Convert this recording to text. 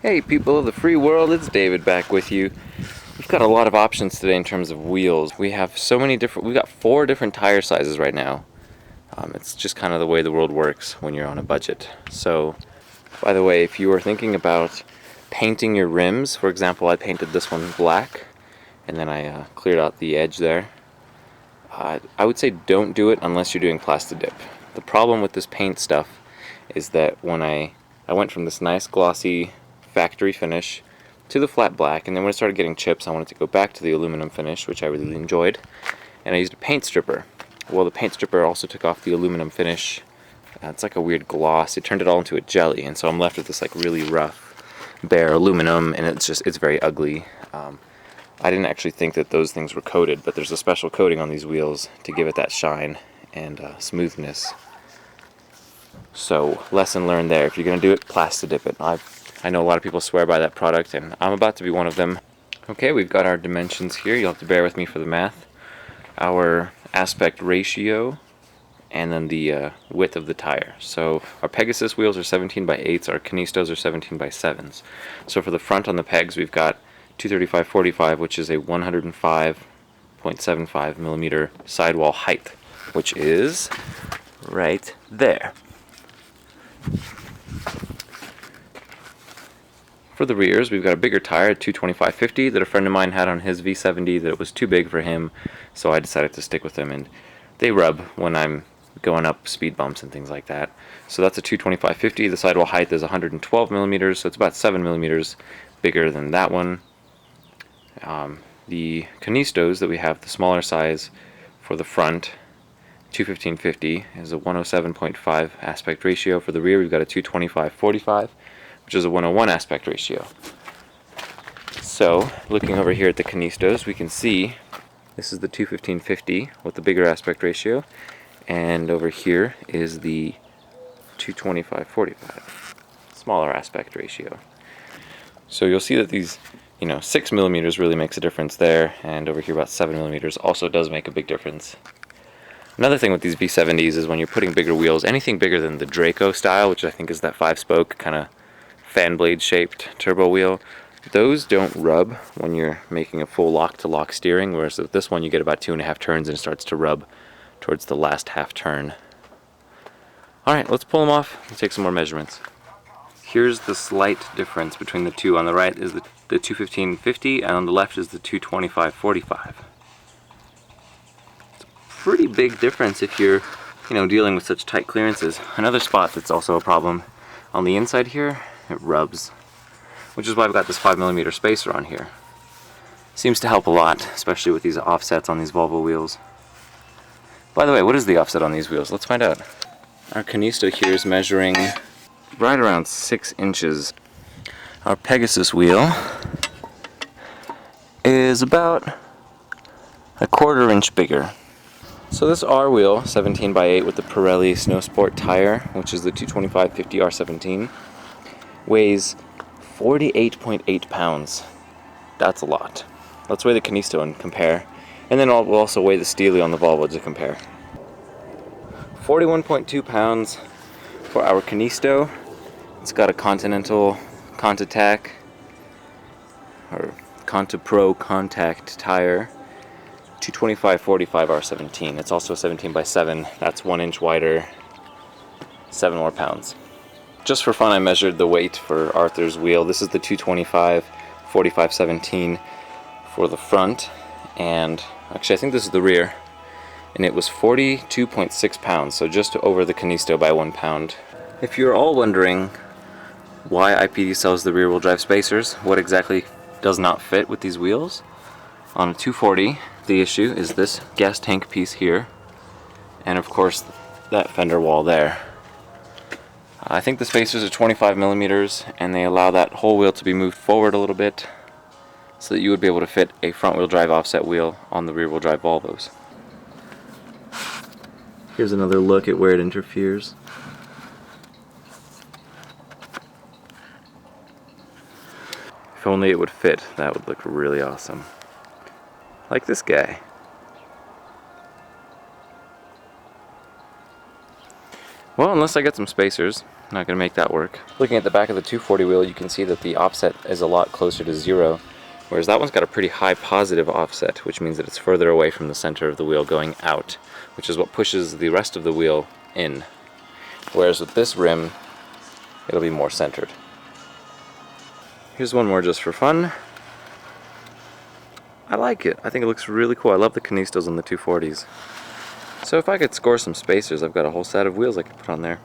Hey people of the free world, it's David back with you. We've got a lot of options today in terms of wheels. We have so many different, we've got 4 different tire sizes right now. It's just kind of the way the world works when you're on a budget. So, by the way, if you are thinking about painting your rims, for example, I painted this one black, and then I cleared out the edge there. I would say don't do it unless you're doing Plastidip. The problem with this paint stuff is that when I went from this nice glossy factory finish to the flat black, and then when it started getting chips I wanted to go back to the aluminum finish, which I really enjoyed, and I used a paint stripper. Well, the paint stripper also took off the aluminum finish. It's like a weird gloss. It turned it all into a jelly, and so I'm left with this like really rough bare aluminum, and it's very ugly. I didn't actually think that those things were coated, but there's a special coating on these wheels to give it that shine and smoothness. So, lesson learned there. If you're going to do it, Plastidip it. I know a lot of people swear by that product, and I'm about to be one of them. Okay, we've got our dimensions here. You'll have to bear with me for the math. Our aspect ratio, and then the width of the tire. So our Pegasus wheels are 17 by 8s, our Canistos are 17 by 7s. So for the front on the pegs, we've got 235/45, which is a 105.75 millimeter sidewall height, which is right there. For the rears, we've got a bigger tire, a 225/50, that a friend of mine had on his V70 that it was too big for him, so I decided to stick with them, and they rub when I'm going up speed bumps and things like that. So that's a 225/50. The sidewall height is 112 millimeters, so it's about 7 millimeters bigger than that one. The Canistos that we have, the smaller size for the front, 215/50, is a 107.5 aspect ratio. For the rear, we've got a 225/45, which is a 101 aspect ratio. So, looking over here at the Canistos, we can see this is the 215/50 with the bigger aspect ratio, and over here is the 225/45, smaller aspect ratio. So you'll see that these, 6 millimeters really makes a difference there, and over here about 7 millimeters also does make a big difference. Another thing with these V70s is when you're putting bigger wheels, anything bigger than the Draco style, which I think is that 5-spoke kind of fan blade shaped turbo wheel, those don't rub when you're making a full lock-to-lock steering, whereas with this one you get about 2.5 turns and it starts to rub towards the last half turn. Alright, let's pull them off and take some more measurements. Here's the slight difference between the two. On the right is the 215/50, and on the left is the 225/45. It's a pretty big difference if you're, dealing with such tight clearances. Another spot that's also a problem, on the inside here, it rubs, which is why I've got this 5mm spacer on here. Seems to help a lot, especially with these offsets on these Volvo wheels. By the way, what is the offset on these wheels? Let's find out. Our Canisto here is measuring right around 6 inches. Our Pegasus wheel is about a 1/4 inch bigger. So this R wheel, 17 by 8 with the Pirelli Snow Sport tire, which is the 225/50 R17, weighs 48.8 pounds. That's a lot. Let's weigh the Canisto and compare. And then we'll also weigh the Steely on the Volvo to compare. 41.2 pounds for our Canisto. It's got a Continental Contatac or ContiPro contact tire, 225/45 R17. It's also a 17 by 7. That's 1 inch wider, 7 more pounds. Just for fun, I measured the weight for Arthur's wheel. This is the 225/45 17 for the front, and actually I think this is the rear, and it was 42.6 pounds, so just over the Canisto by 1 pound. If you're all wondering why IPD sells the rear-wheel drive spacers, what exactly does not fit with these wheels, on a 240 the issue is this gas tank piece here, and of course that fender wall there. I think the spacers are 25 millimeters, and they allow that whole wheel to be moved forward a little bit so that you would be able to fit a front-wheel drive offset wheel on the rear-wheel drive Volvos. Here's another look at where it interferes. If only it would fit, that would look really awesome. Like this guy. Well, unless I get some spacers, not going to make that work. Looking at the back of the 240 wheel, you can see that the offset is a lot closer to 0, whereas that one's got a pretty high positive offset, which means that it's further away from the center of the wheel going out, which is what pushes the rest of the wheel in. Whereas with this rim, it'll be more centered. Here's one more just for fun. I like it. I think it looks really cool. I love the Canistos on the 240s. So if I could score some spacers, I've got a whole set of wheels I could put on there.